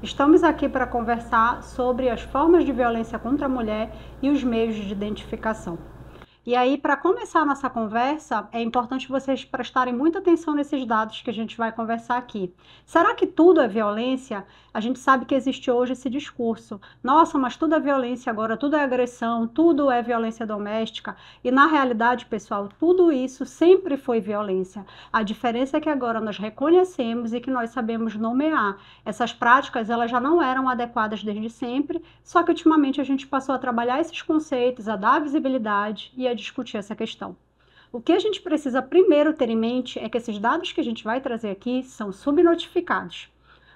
Estamos aqui para conversar sobre as formas de violência contra a mulher e os meios de identificação. E aí, para começar a nossa conversa, é importante vocês prestarem muita atenção nesses dados que a gente vai conversar aqui. Será que tudo é violência? A gente sabe que existe hoje esse discurso. Nossa, mas tudo é violência agora, tudo é agressão, tudo é violência doméstica. E na realidade, pessoal, tudo isso sempre foi violência. A diferença é que agora nós reconhecemos e que nós sabemos nomear. Essas práticas, elas já não eram adequadas desde sempre, só que ultimamente a gente passou a trabalhar esses conceitos, a dar visibilidade e a discutir essa questão. O que a gente precisa primeiro ter em mente é que esses dados que a gente vai trazer aqui são subnotificados.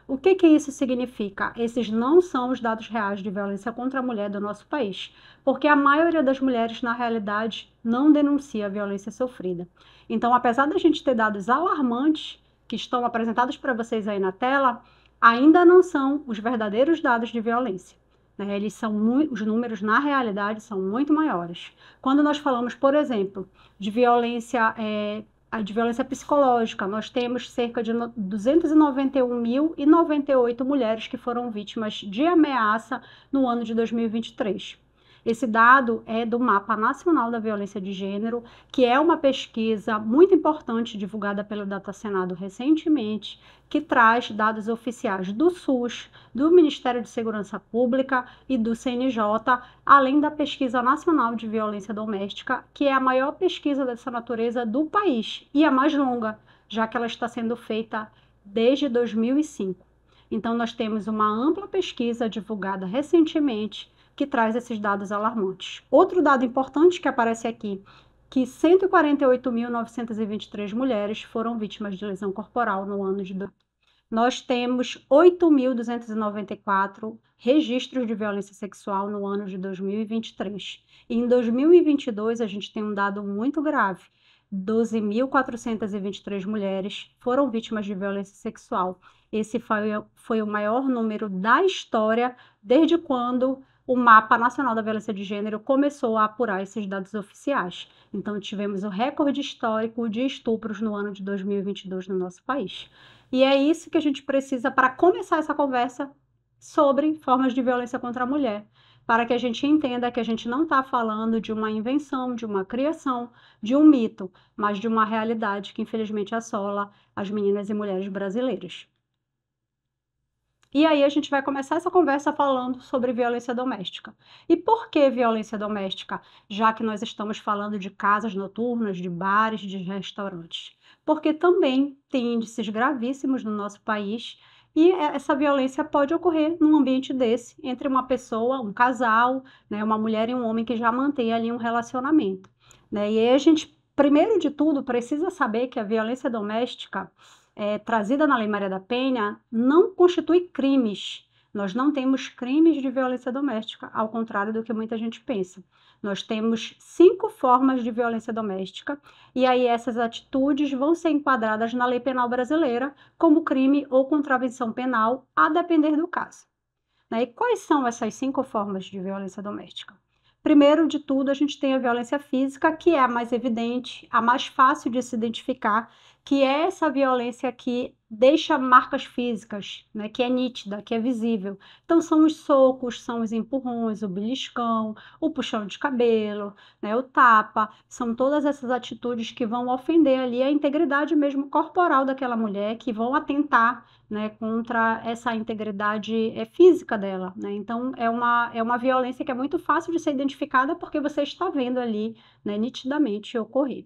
O que isso significa? Esses não são os dados reais de violência contra a mulher do nosso país, porque a maioria das mulheres, na realidade, não denuncia a violência sofrida. Então, apesar da gente ter dados alarmantes que estão apresentados para vocês aí na tela, ainda não são os verdadeiros dados de violência. Eles são os números, na realidade, são muito maiores. Quando nós falamos, por exemplo, de violência psicológica, nós temos cerca de 291.098 mulheres que foram vítimas de ameaça no ano de 2023. Esse dado é do Mapa Nacional da Violência de Gênero, que é uma pesquisa muito importante divulgada pelo Datasenado recentemente, que traz dados oficiais do SUS, do Ministério de Segurança Pública e do CNJ, além da Pesquisa Nacional de Violência Doméstica, que é a maior pesquisa dessa natureza do país e a mais longa, já que ela está sendo feita desde 2005. Então, nós temos uma ampla pesquisa divulgada recentemente que traz esses dados alarmantes. Outro dado importante que aparece aqui, que 148.923 mulheres foram vítimas de lesão corporal no ano de... Nós temos 8.294 registros de violência sexual no ano de 2023. E em 2022 a gente tem um dado muito grave. 12.423 mulheres foram vítimas de violência sexual. Esse foi o maior número da história desde quando o Mapa Nacional da Violência de Gênero começou a apurar esses dados oficiais. Então, tivemos o recorde histórico de estupros no ano de 2022 no nosso país. E é isso que a gente precisa para começar essa conversa sobre formas de violência contra a mulher, para que a gente entenda que a gente não está falando de uma invenção, de uma criação, de um mito, mas de uma realidade que infelizmente assola as meninas e mulheres brasileiras. E aí a gente vai começar essa conversa falando sobre violência doméstica. E por que violência doméstica? Já que nós estamos falando de casas noturnas, de bares, de restaurantes. Porque também tem índices gravíssimos no nosso país e essa violência pode ocorrer num ambiente desse, entre uma pessoa, um casal, né, uma mulher e um homem que já mantém ali um relacionamento. Né? E aí a gente, primeiro de tudo, precisa saber que a violência doméstica trazida na Lei Maria da Penha não constitui crimes. Nós não temos crimes de violência doméstica, ao contrário do que muita gente pensa. Nós temos 5 formas de violência doméstica, e aí essas atitudes vão ser enquadradas na Lei Penal Brasileira como crime ou contravenção penal, a depender do caso. Né? E quais são essas 5 formas de violência doméstica? Primeiro de tudo, a gente tem a violência física, que é a mais evidente, a mais fácil de se identificar, que é essa violência que deixa marcas físicas, né, que é nítida, que é visível. Então, são os socos, são os empurrões, o beliscão, o puxão de cabelo, né, o tapa, são todas essas atitudes que vão ofender ali a integridade mesmo corporal daquela mulher, que vão atentar, né, contra essa integridade física dela, né? Então, é uma violência que é muito fácil de ser identificada porque você está vendo ali, né, nitidamente ocorrer.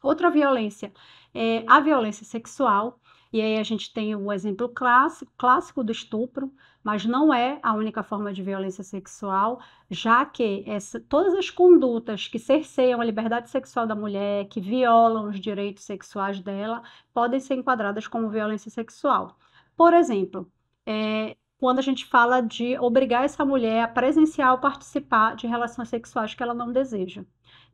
Outra violência é a violência sexual, e aí a gente tem o exemplo clássico do estupro, mas não é a única forma de violência sexual, já que todas as condutas que cerceiam a liberdade sexual da mulher, que violam os direitos sexuais dela, podem ser enquadradas como violência sexual. Por exemplo, quando a gente fala de obrigar essa mulher a presenciar ou participar de relações sexuais que ela não deseja.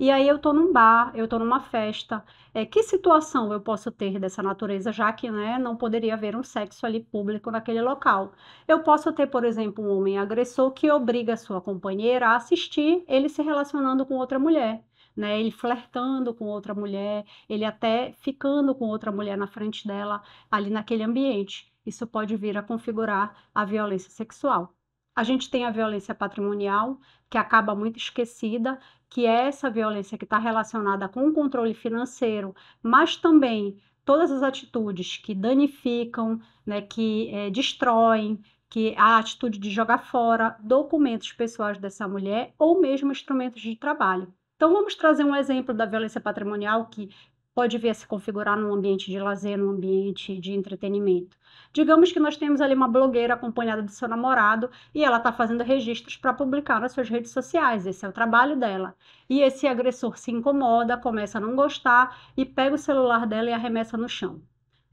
E aí eu estou num bar, eu estou numa festa, que situação eu posso ter dessa natureza, já que, né, não poderia haver um sexo ali público naquele local? Eu posso ter, por exemplo, um homem agressor que obriga a sua companheira a assistir ele se relacionando com outra mulher, né? Ele flertando com outra mulher, ele até ficando com outra mulher na frente dela, ali naquele ambiente. isso pode vir a configurar a violência sexual. A gente tem a violência patrimonial, que acaba muito esquecida, que é essa violência que está relacionada com o controle financeiro, mas também todas as atitudes que danificam, né, que destroem, que a atitude de jogar fora documentos pessoais dessa mulher ou mesmo instrumentos de trabalho. Então, vamos trazer um exemplo da violência patrimonial que pode vir a se configurar num ambiente de lazer, num ambiente de entretenimento. Digamos que nós temos ali uma blogueira acompanhada do seu namorado e ela está fazendo registros para publicar nas suas redes sociais, esse é o trabalho dela. E esse agressor se incomoda, começa a não gostar e pega o celular dela e arremessa no chão.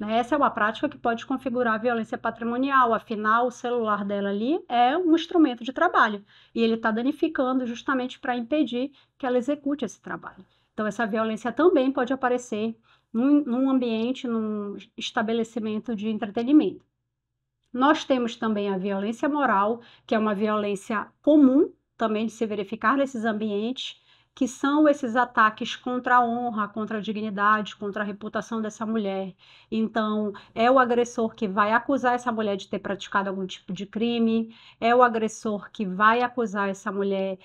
Essa é uma prática que pode configurar a violência patrimonial, afinal, o celular dela ali é um instrumento de trabalho e ele está danificando justamente para impedir que ela execute esse trabalho. Então, essa violência também pode aparecer num ambiente, num estabelecimento de entretenimento. Nós temos também a violência moral, que é uma violência comum também de se verificar nesses ambientes, que são esses ataques contra a honra, contra a dignidade, contra a reputação dessa mulher. Então, é o agressor que vai acusar essa mulher de ter praticado algum tipo de crime, é o agressor que vai acusar essa mulher,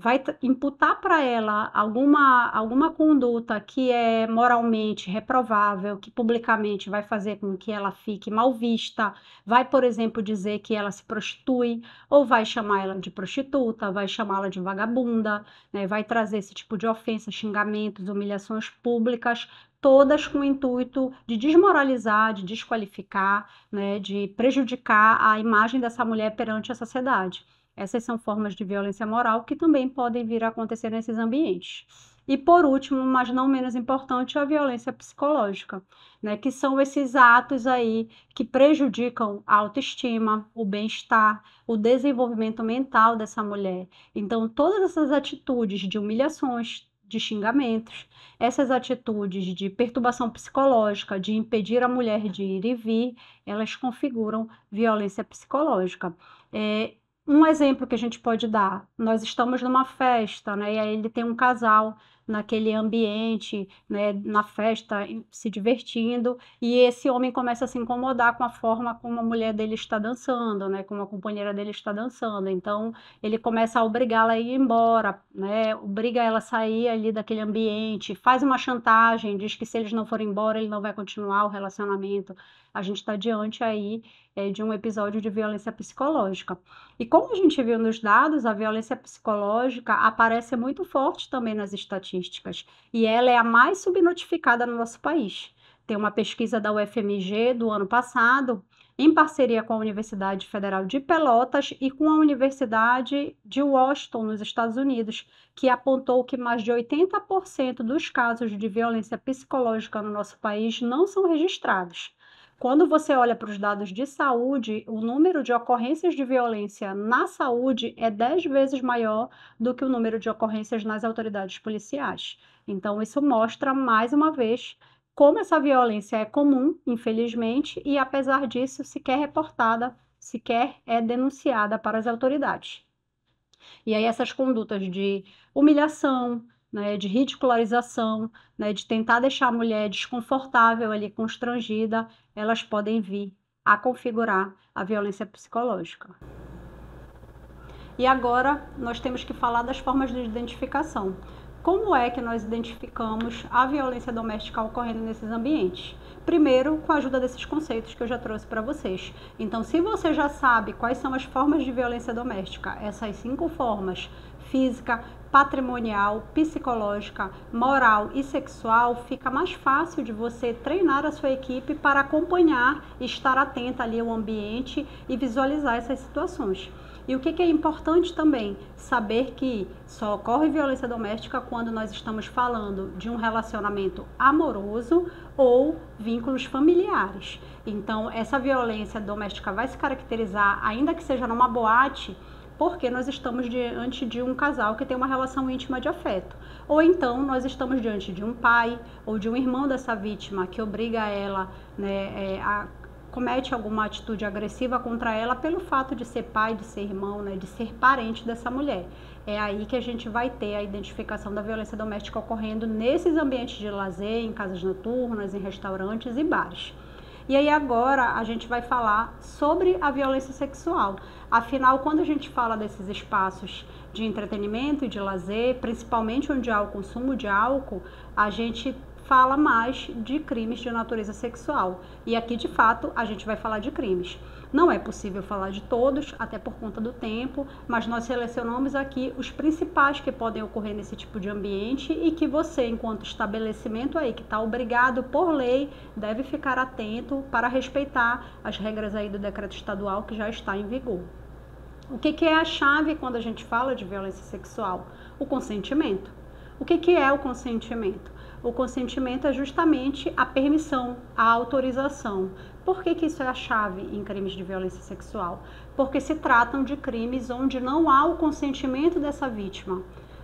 vai imputar para ela alguma conduta que é moralmente reprovável, que publicamente vai fazer com que ela fique mal vista, vai, por exemplo, dizer que ela se prostitui, ou vai chamar ela de prostituta, vai chamá-la de vagabunda, né? Vai trazer esse tipo de ofensa, xingamentos, humilhações públicas, todas com o intuito de desmoralizar, de desqualificar, né? De prejudicar a imagem dessa mulher perante a sociedade. Essas são formas de violência moral que também podem vir a acontecer nesses ambientes. E por último, mas não menos importante, a violência psicológica, né? Que são esses atos aí que prejudicam a autoestima, o bem-estar, o desenvolvimento mental dessa mulher. Então, todas essas atitudes de humilhações, de xingamentos, essas atitudes de perturbação psicológica, de impedir a mulher de ir e vir, elas configuram violência psicológica. Um exemplo que a gente pode dar, nós estamos numa festa, né, e aí ele tem um casal naquele ambiente, né, na festa, se divertindo, e esse homem começa a se incomodar com a forma como a mulher dele está dançando, né, como a companheira dele está dançando. Então, ele começa a obrigá-la a ir embora, né, obriga ela a sair ali daquele ambiente, faz uma chantagem, diz que se eles não forem embora, ele não vai continuar o relacionamento. A gente está diante aí de um episódio de violência psicológica. E como a gente viu nos dados, a violência psicológica aparece muito forte também nas estatísticas, e ela é a mais subnotificada no nosso país. Tem uma pesquisa da UFMG do ano passado, em parceria com a Universidade Federal de Pelotas e com a Universidade de Washington, nos Estados Unidos, que apontou que mais de 80% dos casos de violência psicológica no nosso país não são registrados. Quando você olha para os dados de saúde, o número de ocorrências de violência na saúde é 10 vezes maior do que o número de ocorrências nas autoridades policiais. Então, isso mostra, mais uma vez, como essa violência é comum, infelizmente, e apesar disso, sequer reportada, sequer é denunciada para as autoridades. E aí essas condutas de humilhação, né, de ridicularização, né, de tentar deixar a mulher desconfortável ali, constrangida, elas podem vir a configurar a violência psicológica. E agora nós temos que falar das formas de identificação. Como é que nós identificamos a violência doméstica ocorrendo nesses ambientes? Primeiro, com a ajuda desses conceitos que eu já trouxe para vocês. Então, se você já sabe quais são as formas de violência doméstica, essas 5 formas, física, patrimonial, psicológica, moral e sexual, fica mais fácil de você treinar a sua equipe para acompanhar e estar atenta ali ao ambiente e visualizar essas situações. E o que é importante também? Saber que só ocorre violência doméstica quando nós estamos falando de um relacionamento amoroso ou vínculos familiares. Então, essa violência doméstica vai se caracterizar, ainda que seja numa boate, porque nós estamos diante de um casal que tem uma relação íntima de afeto. Ou então nós estamos diante de um pai ou de um irmão dessa vítima que obriga ela, né, comete alguma atitude agressiva contra ela pelo fato de ser pai, de ser irmão, né, de ser parente dessa mulher. É aí que a gente vai ter a identificação da violência doméstica ocorrendo nesses ambientes de lazer, em casas noturnas, em restaurantes e bares. E aí agora a gente vai falar sobre a violência sexual. Afinal, quando a gente fala desses espaços de entretenimento e de lazer, principalmente onde há o consumo de álcool, a gente fala mais de crimes de natureza sexual. E aqui, de fato, a gente vai falar de crimes. Não é possível falar de todos, até por conta do tempo, mas nós selecionamos aqui os principais que podem ocorrer nesse tipo de ambiente e que você, enquanto estabelecimento aí que está obrigado por lei, deve ficar atento para respeitar as regras aí do decreto estadual que já está em vigor. O que é a chave quando a gente fala de violência sexual? O consentimento. O que é o consentimento? O consentimento é justamente a permissão, a autorização. Por que isso é a chave em crimes de violência sexual? Porque se tratam de crimes onde não há o consentimento dessa vítima.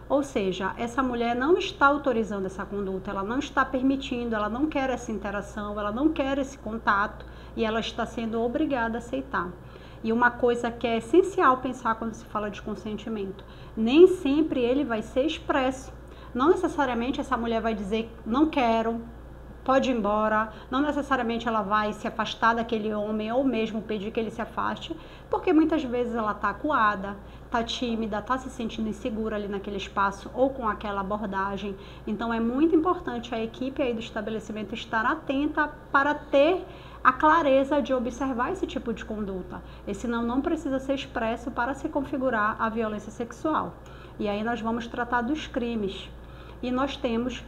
Ou seja, essa mulher não está autorizando essa conduta, ela não está permitindo, ela não quer essa interação, ela não quer esse contato e ela está sendo obrigada a aceitar. E uma coisa que é essencial pensar quando se fala de consentimento, nem sempre ele vai ser expresso. Não necessariamente essa mulher vai dizer não quero, pode ir embora, não necessariamente ela vai se afastar daquele homem ou mesmo pedir que ele se afaste, porque muitas vezes ela está acuada, está tímida, está se sentindo insegura ali naquele espaço ou com aquela abordagem. Então é muito importante a equipe aí do estabelecimento estar atenta para ter a clareza de observar esse tipo de conduta. Esse não precisa ser expresso para se configurar a violência sexual. E aí nós vamos tratar dos crimes. E nós temos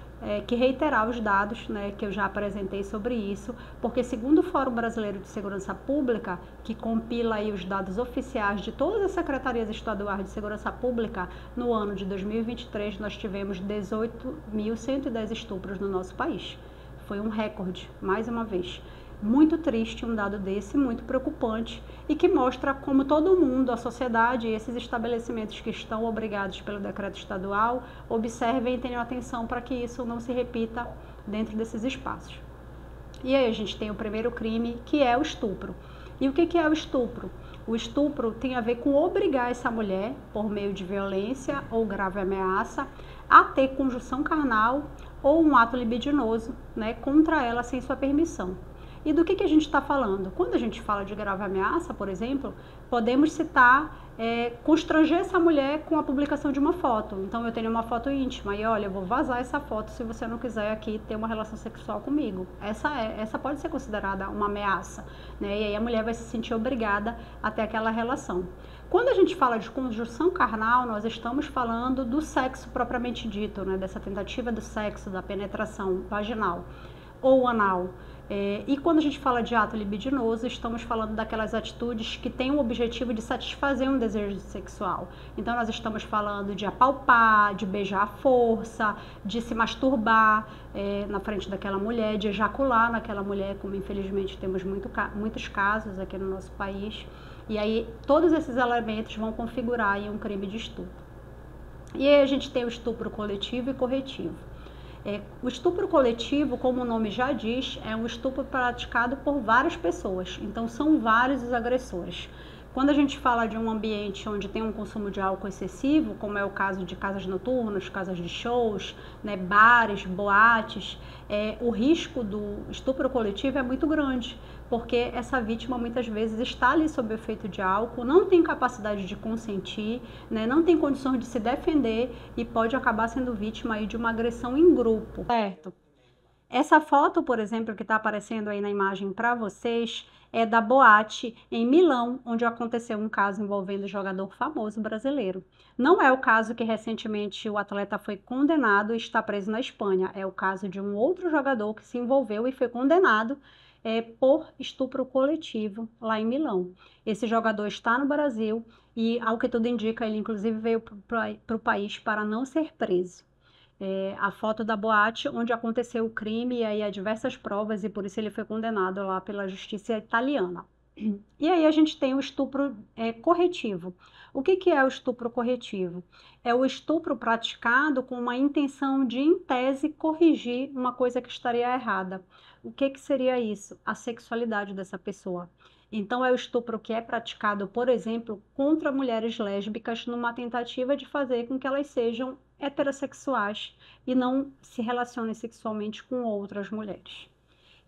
que reiterar os dados, né, que eu já apresentei sobre isso, porque segundo o Fórum Brasileiro de Segurança Pública, que compila aí os dados oficiais de todas as secretarias estaduais de segurança pública, no ano de 2023 nós tivemos 18.110 estupros no nosso país. Foi um recorde, mais uma vez. Muito triste um dado desse, muito preocupante e que mostra como todo mundo, a sociedade e esses estabelecimentos que estão obrigados pelo decreto estadual observem e tenham atenção para que isso não se repita dentro desses espaços. E aí a gente tem o primeiro crime, que é o estupro. E o que é o estupro? O estupro tem a ver com obrigar essa mulher, por meio de violência ou grave ameaça, a ter conjunção carnal ou um ato libidinoso, né, contra ela sem sua permissão. E do que a gente está falando? Quando a gente fala de grave ameaça, por exemplo, podemos citar constranger essa mulher com a publicação de uma foto. Então, eu tenho uma foto íntima e, olha, eu vou vazar essa foto se você não quiser aqui ter uma relação sexual comigo. Essa pode ser considerada uma ameaça, né? E aí a mulher vai se sentir obrigada a ter aquela relação. Quando a gente fala de conjunção carnal, nós estamos falando do sexo propriamente dito, né? Dessa tentativa do sexo, da penetração vaginal ou anal. E quando a gente fala de ato libidinoso, estamos falando daquelas atitudes que têm o objetivo de satisfazer um desejo sexual. Então, nós estamos falando de apalpar, de beijar à força, de se masturbar na frente daquela mulher, de ejacular naquela mulher, como infelizmente temos muitos casos aqui no nosso país. E aí, todos esses elementos vão configurar aí um crime de estupro. E aí a gente tem o estupro coletivo e corretivo. O estupro coletivo, como o nome já diz, é um estupro praticado por várias pessoas, então são vários os agressores. Quando a gente fala de um ambiente onde tem um consumo de álcool excessivo, como é o caso de casas noturnas, casas de shows, né, bares, boates, o risco do estupro coletivo é muito grande, porque essa vítima muitas vezes está ali sob o efeito de álcool, não tem capacidade de consentir, né, não tem condições de se defender e pode acabar sendo vítima aí de uma agressão em grupo. Certo. Essa foto, por exemplo, que está aparecendo aí na imagem para vocês, é da boate em Milão, onde aconteceu um caso envolvendo um jogador famoso brasileiro. Não é o caso que recentemente o atleta foi condenado e está preso na Espanha. É o caso de um outro jogador que se envolveu e foi condenado por estupro coletivo lá em Milão. Esse jogador está no Brasil e, ao que tudo indica, ele inclusive veio para o país para não ser preso. A foto da boate onde aconteceu o crime e aí há diversas provas e por isso ele foi condenado lá pela justiça italiana. E aí a gente tem o estupro corretivo. O que é o estupro corretivo? É o estupro praticado com uma intenção de, em tese, corrigir uma coisa que estaria errada. O que seria isso? A sexualidade dessa pessoa. Então, é o estupro que é praticado, por exemplo, contra mulheres lésbicas numa tentativa de fazer com que elas sejam heterossexuais e não se relacionem sexualmente com outras mulheres.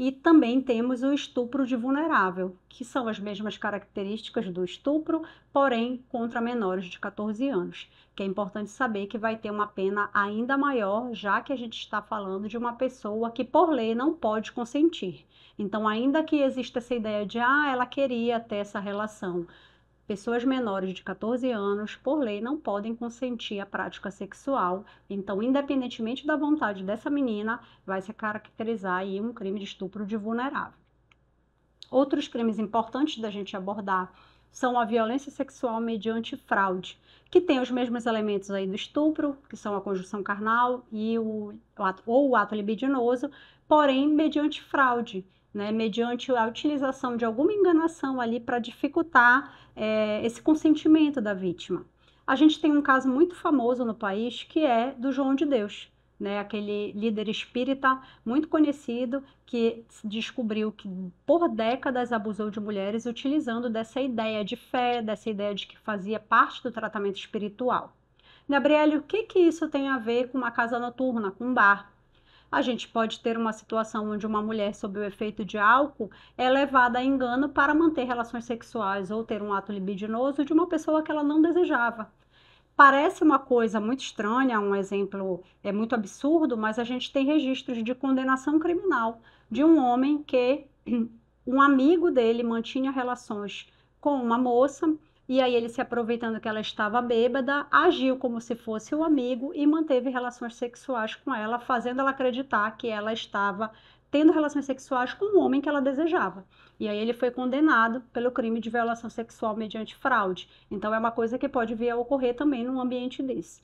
E também temos o estupro de vulnerável, que são as mesmas características do estupro, porém contra menores de 14 anos, que é importante saber que vai ter uma pena ainda maior, já que a gente está falando de uma pessoa que, por lei, não pode consentir. Então, ainda que exista essa ideia de, ela queria ter essa relação, pessoas menores de 14 anos, por lei, não podem consentir a prática sexual. Então, independentemente da vontade dessa menina, vai se caracterizar aí um crime de estupro de vulnerável. Outros crimes importantes da gente abordar são a violência sexual mediante fraude, que tem os mesmos elementos aí do estupro, que são a conjunção carnal e o ato libidinoso, porém mediante fraude, né? Mediante a utilização de alguma enganação ali para dificultar esse consentimento da vítima. A gente tem um caso muito famoso no país que é do João de Deus, né? Aquele líder espírita muito conhecido que descobriu que por décadas abusou de mulheres utilizando dessa ideia de fé, dessa ideia de que fazia parte do tratamento espiritual. Gabriele, o que isso tem a ver com uma casa noturna, com um bar? A gente pode ter uma situação onde uma mulher sob o efeito de álcool é levada a engano para manter relações sexuais ou ter um ato libidinoso de uma pessoa que ela não desejava. Parece uma coisa muito estranha, um exemplo muito absurdo, mas a gente tem registros de condenação criminal de um homem que um amigo dele mantinha relações com uma moça e aí ele, se aproveitando que ela estava bêbada, agiu como se fosse o amigo e manteve relações sexuais com ela, fazendo ela acreditar que ela estava tendo relações sexuais com o homem que ela desejava. E aí ele foi condenado pelo crime de violação sexual mediante fraude. Então é uma coisa que pode vir a ocorrer também num ambiente desse.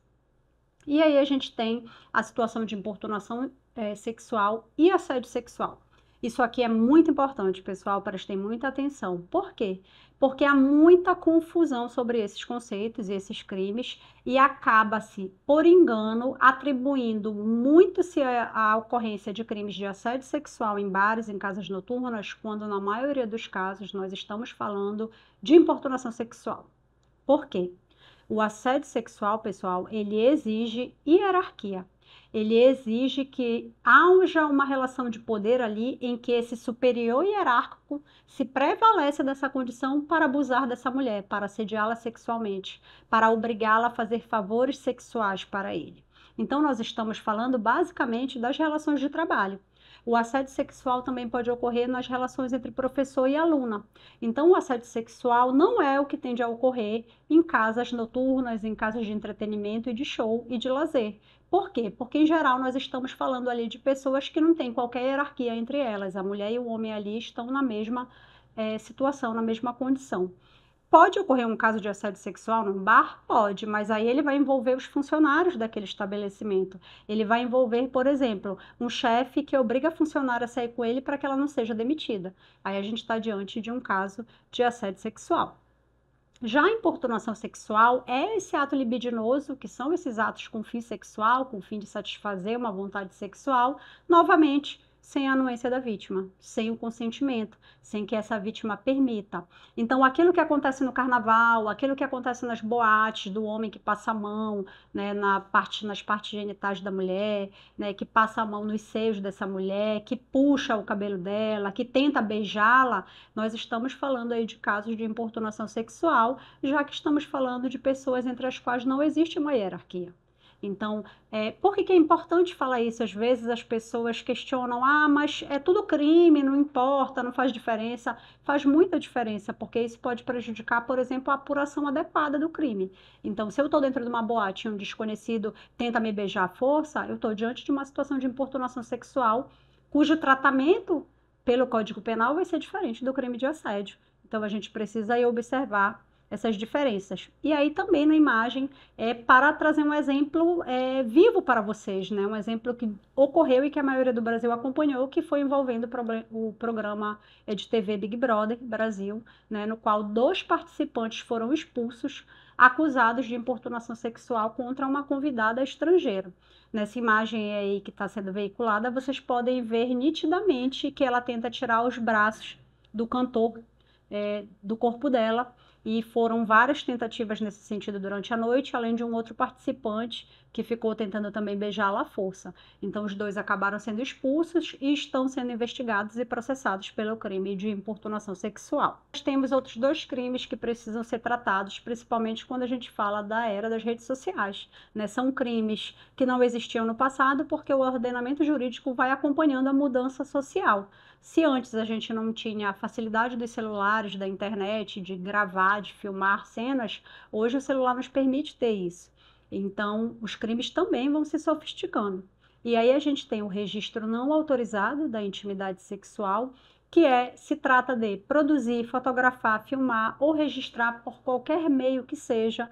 E aí a gente tem a situação de importunação sexual e assédio sexual. Isso aqui é muito importante, pessoal, prestem muita atenção. Por quê? Porque há muita confusão sobre esses conceitos e esses crimes e acaba-se, por engano, atribuindo muito-se a ocorrência de crimes de assédio sexual em bares, em casas noturnas, quando na maioria dos casos nós estamos falando de importunação sexual. Por quê? O assédio sexual, pessoal, ele exige hierarquia. Ele exige que haja uma relação de poder ali em que esse superior hierárquico se prevalece dessa condição para abusar dessa mulher, para assediá-la sexualmente, para obrigá-la a fazer favores sexuais para ele. Então, nós estamos falando basicamente das relações de trabalho. O assédio sexual também pode ocorrer nas relações entre professor e aluna. Então, o assédio sexual não é o que tende a ocorrer em casas noturnas, em casas de entretenimento e de show e de lazer. Por quê? Porque, em geral, nós estamos falando ali de pessoas que não têm qualquer hierarquia entre elas. A mulher e o homem ali estão na mesma situação, na mesma condição. Pode ocorrer um caso de assédio sexual num bar? Pode, mas aí ele vai envolver os funcionários daquele estabelecimento. Ele vai envolver, por exemplo, um chefe que obriga a funcionária a sair com ele para que ela não seja demitida. Aí a gente está diante de um caso de assédio sexual. Já a importunação sexual é esse ato libidinoso, que são esses atos com fim sexual, com fim de satisfazer uma vontade sexual, novamente, sem a anuência da vítima, sem o consentimento, sem que essa vítima permita. Então, aquilo que acontece no carnaval, aquilo que acontece nas boates, do homem que passa a mão, né, nas partes genitais da mulher, né, que passa a mão nos seios dessa mulher, que puxa o cabelo dela, que tenta beijá-la, nós estamos falando aí de casos de importunação sexual, já que estamos falando de pessoas entre as quais não existe uma hierarquia. Então, por que é importante falar isso? Às vezes as pessoas questionam, mas é tudo crime, não importa, não faz diferença. Faz muita diferença, porque isso pode prejudicar, por exemplo, a apuração adequada do crime. Então, se eu estou dentro de uma boate e um desconhecido tenta me beijar à força, eu estou diante de uma situação de importunação sexual, cujo tratamento pelo Código Penal vai ser diferente do crime de assédio. Então, a gente precisa aí observar essas diferenças. E aí também na imagem, para trazer um exemplo vivo para vocês, né? Um exemplo que ocorreu e que a maioria do Brasil acompanhou, que foi envolvendo o programa de TV Big Brother Brasil, né? No qual 2 participantes foram expulsos, acusados de importunação sexual contra uma convidada estrangeira. Nessa imagem aí que está sendo veiculada, vocês podem ver nitidamente que ela tenta tirar os braços do cantor do corpo dela, e foram várias tentativas nesse sentido durante a noite, além de um outro participante que ficou tentando também beijá-la à força. Então, os dois acabaram sendo expulsos e estão sendo investigados e processados pelo crime de importunação sexual. Nós temos outros dois crimes que precisam ser tratados, principalmente quando a gente fala da era das redes sociais, né? São crimes que não existiam no passado porque o ordenamento jurídico vai acompanhando a mudança social. Se antes a gente não tinha a facilidade dos celulares, da internet, de gravar, de filmar cenas, hoje o celular nos permite ter isso. Então, os crimes também vão se sofisticando. E aí a gente tem o registro não autorizado da intimidade sexual, que se trata de produzir, fotografar, filmar ou registrar por qualquer meio que seja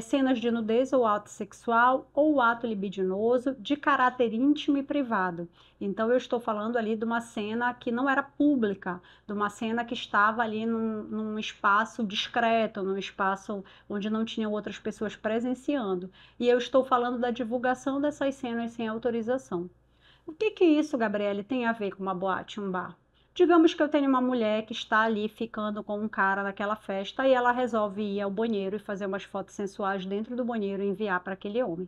cenas de nudez ou ato sexual ou ato libidinoso de caráter íntimo e privado. Então, eu estou falando ali de uma cena que não era pública, de uma cena que estava ali num espaço discreto, num espaço onde não tinham outras pessoas presenciando. E eu estou falando da divulgação dessas cenas sem autorização. O que que isso, Gabriele, tem a ver com uma boate, um bar? Digamos que eu tenho uma mulher que está ali ficando com um cara naquela festa e ela resolve ir ao banheiro e fazer umas fotos sensuais dentro do banheiro e enviar para aquele homem.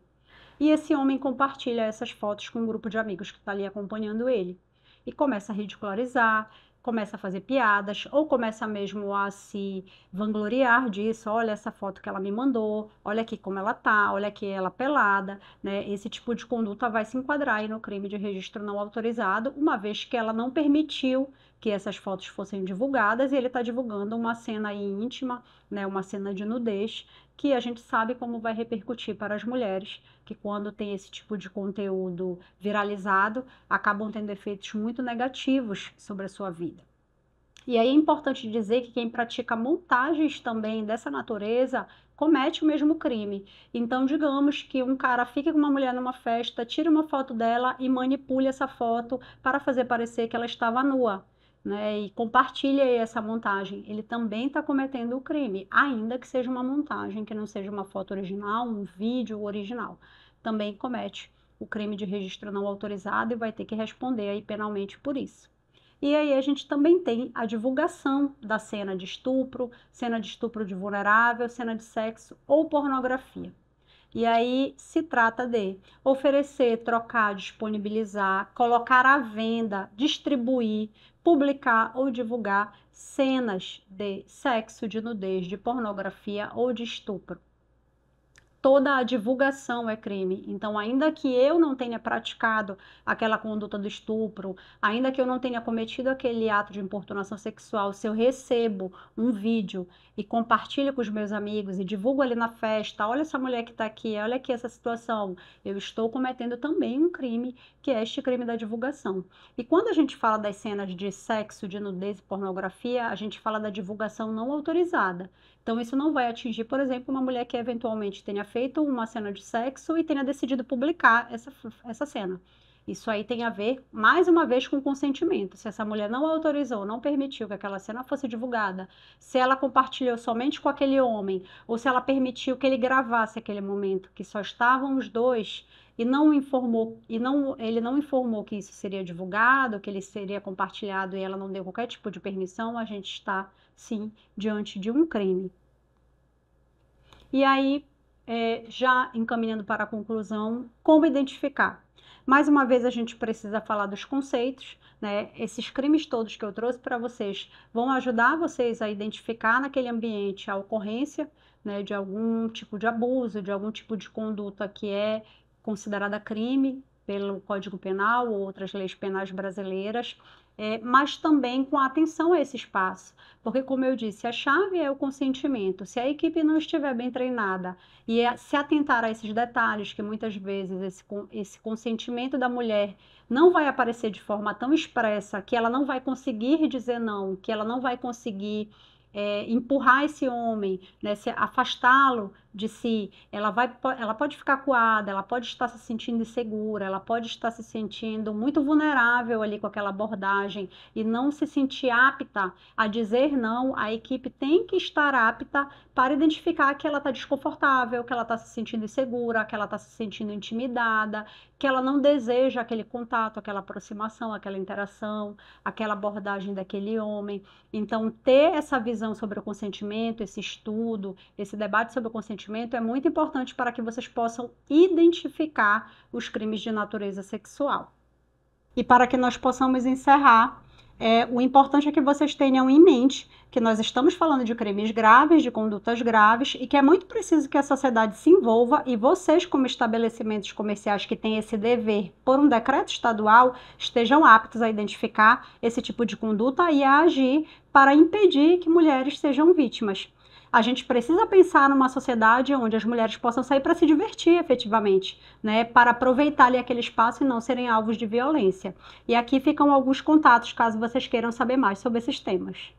E esse homem compartilha essas fotos com um grupo de amigos que está ali acompanhando ele. E começa a ridicularizar, começa a fazer piadas, ou começa mesmo a se vangloriar disso. Olha essa foto que ela me mandou, olha aqui como ela tá, olha aqui ela pelada, né? Esse tipo de conduta vai se enquadrar aí no crime de registro não autorizado, uma vez que ela não permitiu que essas fotos fossem divulgadas e ele está divulgando uma cena aí íntima, né? Uma cena de nudez, que a gente sabe como vai repercutir para as mulheres, que quando tem esse tipo de conteúdo viralizado, acabam tendo efeitos muito negativos sobre a sua vida. E aí é importante dizer que quem pratica montagens também dessa natureza comete o mesmo crime. Então, digamos que um cara fique com uma mulher numa festa, tire uma foto dela e manipule essa foto para fazer parecer que ela estava nua, né? E compartilha essa montagem. Ele também está cometendo o crime, ainda que seja uma montagem, que não seja uma foto original, um vídeo original. Também comete o crime de registro não autorizado e vai ter que responder aí penalmente por isso. E aí a gente também tem a divulgação da cena de estupro de vulnerável, cena de sexo ou pornografia. E aí se trata de oferecer, trocar, disponibilizar, colocar à venda, distribuir, publicar ou divulgar cenas de sexo, de nudez, de pornografia ou de estupro. Toda a divulgação é crime. Então, ainda que eu não tenha praticado aquela conduta do estupro, ainda que eu não tenha cometido aquele ato de importunação sexual, se eu recebo um vídeo e compartilho com os meus amigos e divulgo ali na festa, olha essa mulher que está aqui, olha aqui essa situação, eu estou cometendo também um crime, que é este crime da divulgação. E quando a gente fala das cenas de sexo, de nudez e pornografia, a gente fala da divulgação não autorizada. Então, isso não vai atingir, por exemplo, uma mulher que eventualmente tenha feito uma cena de sexo e tenha decidido publicar essa cena. Isso aí tem a ver, mais uma vez, com consentimento. Se essa mulher não autorizou, não permitiu que aquela cena fosse divulgada, se ela compartilhou somente com aquele homem, ou se ela permitiu que ele gravasse aquele momento, que só estavam os dois, e não informou, ele não informou que isso seria divulgado, que ele seria compartilhado e ela não deu qualquer tipo de permissão, a gente está, sim, diante de um crime. E aí, já encaminhando para a conclusão, como identificar? Mais uma vez, a gente precisa falar dos conceitos, né? Esses crimes todos que eu trouxe para vocês vão ajudar vocês a identificar naquele ambiente a ocorrência, né, de algum tipo de abuso, de algum tipo de conduta que é considerada crime pelo Código Penal ou outras leis penais brasileiras, mas também com atenção a esse espaço. Porque, como eu disse, a chave é o consentimento. Se a equipe não estiver bem treinada e se atentar a esses detalhes, que muitas vezes esse consentimento da mulher não vai aparecer de forma tão expressa, que ela não vai conseguir dizer não, que ela não vai conseguir empurrar esse homem, né, afastá-lo de si, ela pode ficar acuada, ela pode estar se sentindo insegura, ela pode estar se sentindo muito vulnerável ali com aquela abordagem e não se sentir apta a dizer não. A equipe tem que estar apta para identificar que ela está desconfortável, que ela está se sentindo insegura, que ela está se sentindo intimidada, que ela não deseja aquele contato, aquela aproximação, aquela interação, aquela abordagem daquele homem. Então, ter essa visão sobre o consentimento, esse estudo, esse debate sobre o consentimento é muito importante para que vocês possam identificar os crimes de natureza sexual. E para que nós possamos encerrar, o importante é que vocês tenham em mente que nós estamos falando de crimes graves, de condutas graves, e que é muito preciso que a sociedade se envolva e vocês, como estabelecimentos comerciais que têm esse dever por um decreto estadual, estejam aptos a identificar esse tipo de conduta e a agir para impedir que mulheres sejam vítimas. A gente precisa pensar numa sociedade onde as mulheres possam sair para se divertir efetivamente, né, para aproveitar ali aquele espaço e não serem alvos de violência. E aqui ficam alguns contatos, caso vocês queiram saber mais sobre esses temas.